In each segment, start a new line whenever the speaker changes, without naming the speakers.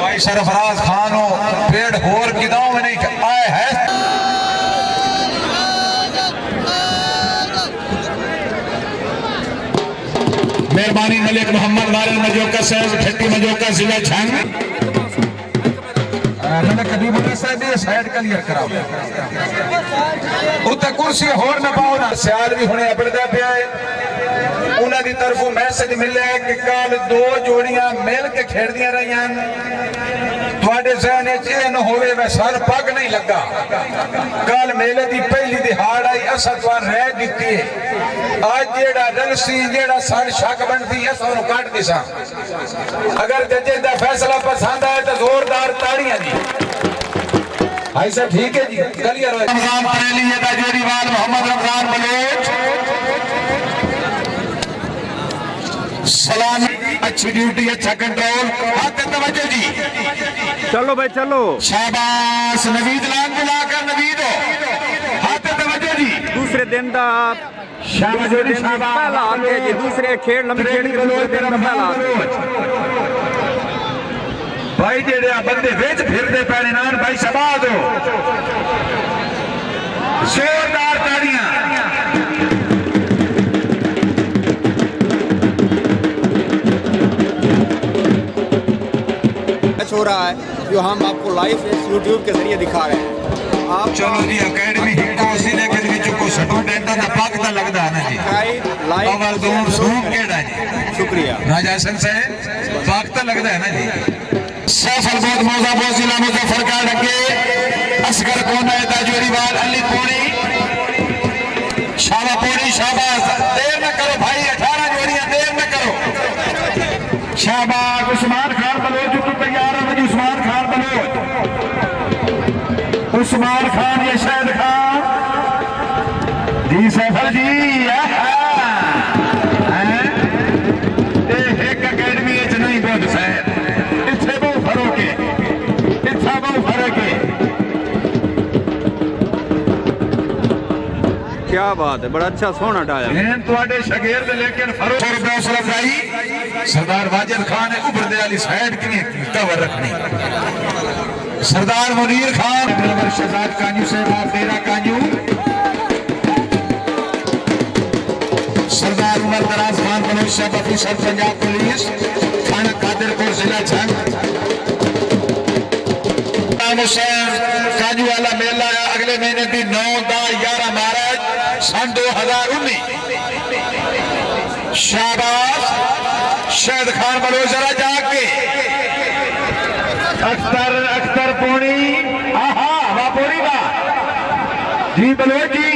भाई सरफराज खान हो पेड़ होर किदाओं में नहीं आए हैं। मेहरबानी मलिक मोहम्मद वारिस मजोका साहब ठट्टी मजोका जिला छंग कभी साइड क्लियर कराओ उत्ते कुर्सी होर न पाओ ना सियाल भी हुणे अपड़दा पिया है उन्हां दी तरफों मैसेज मिले कि कल दो जोड़ियां मिल के खेड़दियां रहियां ਤੁਹਾਡੇ ਜ਼ਹਿਨ ਵਿੱਚ ਇਹ ਨਾ ਹੋਵੇ ਮੈਂ ਸਰ ਪੱਗ ਨਹੀਂ ਲੱਗਾ ਕੱਲ ਮੇਲੇ ਦੀ ਪਹਿਲੀ ਦਿਹਾੜ ਆਈ ਅਸਾਂ ਤੁਹਾਨੂੰ ਰਹਿ ਦਿੱਤੀ ਹੈ ਅੱਜ ਜਿਹੜਾ ਰਲਸੀ ਜਿਹੜਾ ਸਨ ਸ਼ੱਕ ਬਣਦੀ ਅਸਾਂ ਨੂੰ ਕੱਢ ਦਿਸਾਂ ਅਗਰ ਜੱਜ ਦਾ ਫੈਸਲਾ ਪਸੰਦ ਆਏ ਤਾਂ ਜ਼ੋਰਦਾਰ ਤਾੜੀਆਂ ਜੀ भाई साहब ठीक है जी क्लियर हो रमजान परेली ये दाजोरीवाल मोहम्मद रमजान बलोच सलाम अच्छी ड्यूटी अच्छा कंट्रोल हाथ तवज्जो जी
चलो भाई चलो
शाबाश नवीद लान बुलाकर नवीद हो हाथ तवज्जो जी
दूसरे दिन दा
शाबाश
पहला आके जी दूसरे खेल लंबी खेल के दूसरे दिन दा पहला
भाई जेड़े बंदे विच फिरदे पैने नान भाई शबाद हो जोरदार ताड़ियां
हो रहा है जो हम आपको लाइव YouTube के जरिए दिखा रहे हैं आप
चलो जी अकेडमी हिंदू जिले के विच को स्टूडेंट दा पग दा लगदा है ना जी
लाइव
अवल दूर सूम केड़ा जी
शुक्रिया
राजा हसन साहब पग दा लगदा है ना जी सफल बहुत मौजाफर जिला मुजफ्फरगढ़ के असगर कोना दाजोरीवाल अली पोणी शाबा पोणी शाबाश देर न करो भाई 18 जोड़ियां देर न करो शाबाश उस्मान खान बलोच को तैयार है जी उस्मान खान बलोच उस्मान खान ये शाहिद खान जी सफल जी एक अकेडमी नहीं बहुत शायद
क्या बात है बड़ा अच्छा सोना डाया
सरदार वाजिद खान है उभरदे वाली साइड की कवर रखनी सरदार मुनीर खान शहजाद कांजू साहब डेरा कांजू सरदार उमर दराज खान बलोच साहब ऑफिसर पंजाब पुलिस थाना कादिरपुर जिला छंग काजू वाला मेला अगले महीने की 9, 10, 11 मार्च सन 2019 शाबाश शाहिद खान बलोच जरा जाके अख्तर पोणी आहा वाह पोणी वाह जी बलोच जी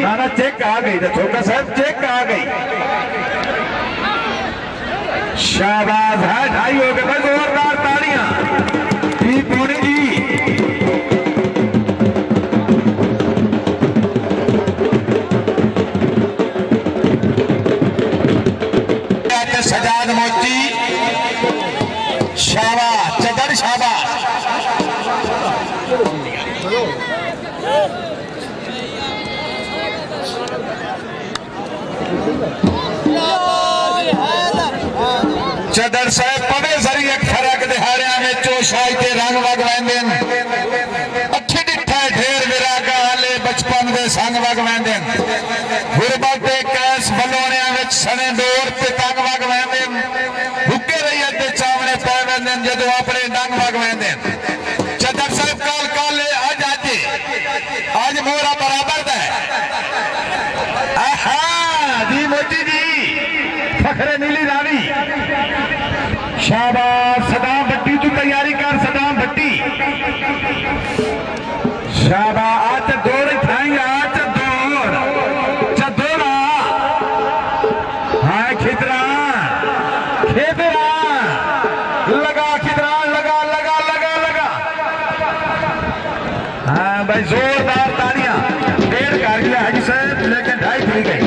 नाना चेक आ गई तो छोटा साहब चेक आ गई शाबाश है 2.5 हो गए बस जोरदार तालियां जी पोणी जी सजाद मोती शाबाश चदर शाबाश चदर साहब पवे जरी एक फर्क दिहाड़िया में चोशाई ते रंग वगवेंदे अच्छी डिठा ढेर विरागा हाले बचपन दे संग वगवेंदे गुरबत दे कैस बलोणिया विच सने दौर ते तंग फिर नीली रावी शाबाश सदाम भट्टी तू तैयारी कर सदाम भट्टी शाबाश आज दौड़ खाएंगे आज दौड़ चदोड़ा हाँ खिदरा खिदरा लगा खिदरा लगा लगा लगा लगा हाँ भाई जोरदार तालियां डेढ़ कर लिया हाजी साहब लेकिन ढाई खुल गई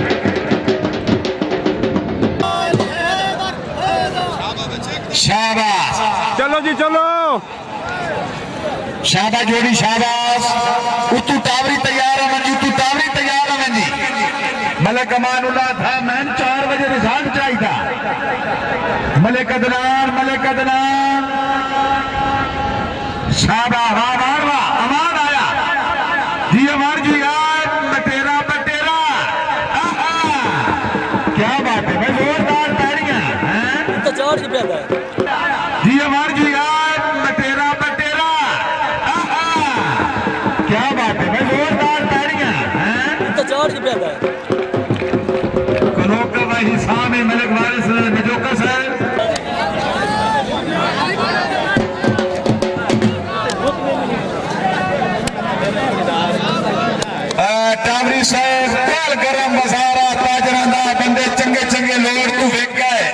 शाबाश
चलो जी चलो
शाबाश जोड़ी शाबाश उतू टावरी तैयार है मंजी तू टावरी तैयार है मंजी मलिक अमानुल्लाह था मैन 4 बजे रिजल्ट चाहिए था मलिक अदनान शाबाश वाह वाह वाह अमान आया जी अमान जी यार बटेरा बटेरा क्या बात है भाई जोरदार तालियां हैं
तो चार की प्यादा है
जी अमर जी यार बटेरा बटेरा क्या बात है भाई जोरदार तालियां हैं
तो चार की प्यादा है
कलोक का भाई हिसाब है मलिक वारिस मजोका सर टावरी साहब कल गरम बसारा ताजरां दा बंदे चंगे चंगे लोड़ तू वेख गए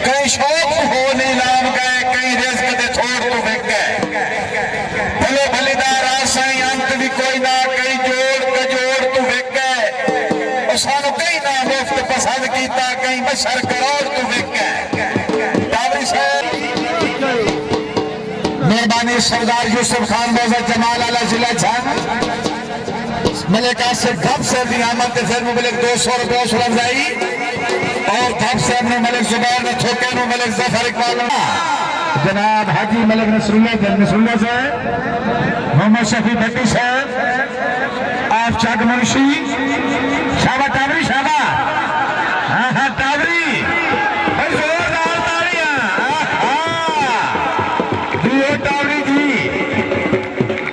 कई शौक हो नीलाम गए कई रिज़्क दे थोड़ तू वेख गए भले भलीदार आसाई अंत भी कोई ना कई जोड़ कजोड़ तू वेख गए और सानू कई ना मुफ्त पसंद कीता कई बशर करोड़ तू वेख गए टावरी साहब मेहरबानी सरदार यूसुफ खान मोहम्मद जमाल आला जिला झंग मलिक आसिफ धब से भी आमद के फिर मलिक 200 रुपये हौसला अफजाई और धब से अपने मलिक जुबैर ने ठोके नो मलिक जफर इकबाल जनाब हाजी मलिक नसरुल्लाह साहब मोहम्मद शफी भट्टी साहब आप चक मुंशी शाबा टावरी शाबा हाँ हाँ टावरी जोरदार तालियां जी ओ टावरी जी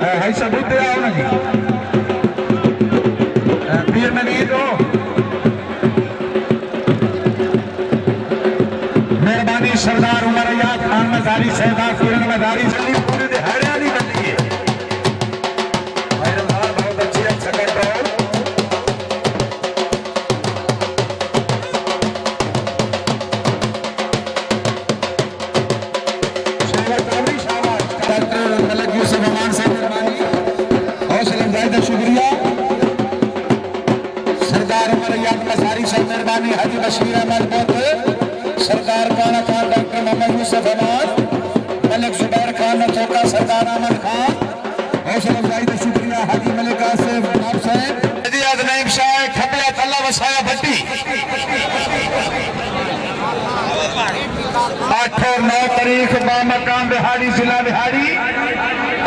है सबूत दे आओ ना जी पीर नवीद हो मेहरबानी सरदार उमर अयाद खान मजारी सरदार पूरन मजारी चली पूरे दिहाड़े वाली बंदी है भाई रमजान बहुत अच्छी अच्छा कर रहे हो शाबाश टावरी शाबाश डॉक्टर मलिक यूसुफ अमान साहब मेहरबानी हौसला अफजाई का शुक्रिया सरदार उमर अयाद मजारी साहब मेहरबानी हाजी बशीर अहमद बहुत सरदार काना खान डॉक्टर मोहम्मद यूसुफ अमान मलिक जुबैर खान नथोका सरदार अहमद खान हौसला अफजाई का शुक्रिया हाजी मलिक आसिफ नाब साहब अजीज नईम शाह खपिया तल्ला वसाया भट्टी 8 और 9 तारीख बामकाम बिहाड़ी जिला बिहाड़ी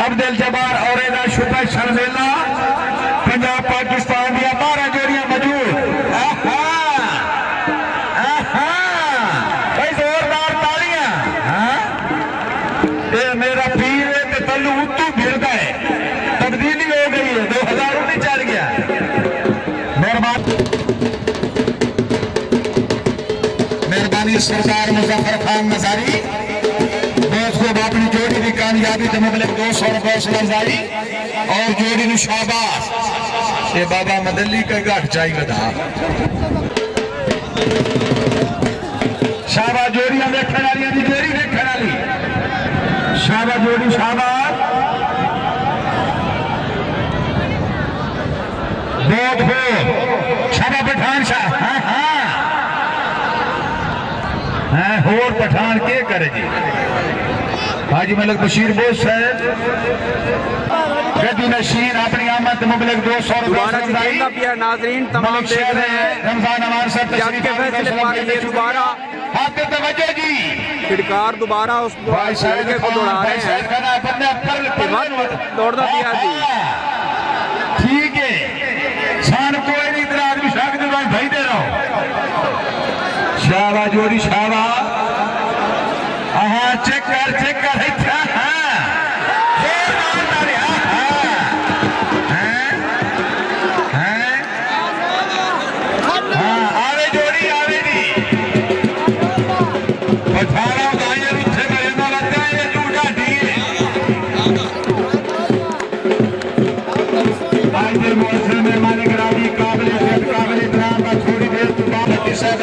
अब्दुल जब्बार और शुभा शर्मेला पंजाब पाकिस्तान दिया 12 जोड़ियां मौजूद भाई जोरदार तालियां ये मेरा पीर है ते तल्लू उत्तू भिड़दा है तब्दीली हो गई है 2019 चल गया मेहरबानी सरदार मुजफ्फर खान नजारी दोस्त को अपनी जोड़ी की कामयाबी के मुबलिक 200 रुपये हौसला अफजाई और जोड़ी नु शाबाश ये बाबा मदली का घट चाहिए बता शाबाश जोड़ियां देखने वाली दी जोड़ी देखने वाली शाबाश जोड़ी शाबाश बहुत हो शाबाश पठान शाह हाँ हाँ होर पठान के करे जी हाजी मलिक बशीर बोस साहब गद्दी नशीन अपनी आमद मुबलिक 200 रुपये
नाजरीन तमाम देख रहे हैं
रमजान अमान साहब
जंग के फैसले पर ये दोबारा
हाथ तवज्जो जी
खिड़कार दोबारा उस लड़के को दौड़ा रहे हैं दौड़ना दिया जी
ठीक है सान कोई नहीं इतना आदमी शागिद भाई दे रहा हूं शाबा जोड़ी शाबा हाँ चेक कर आवे जोड़ी आवे जी ਸਾਹਿਬ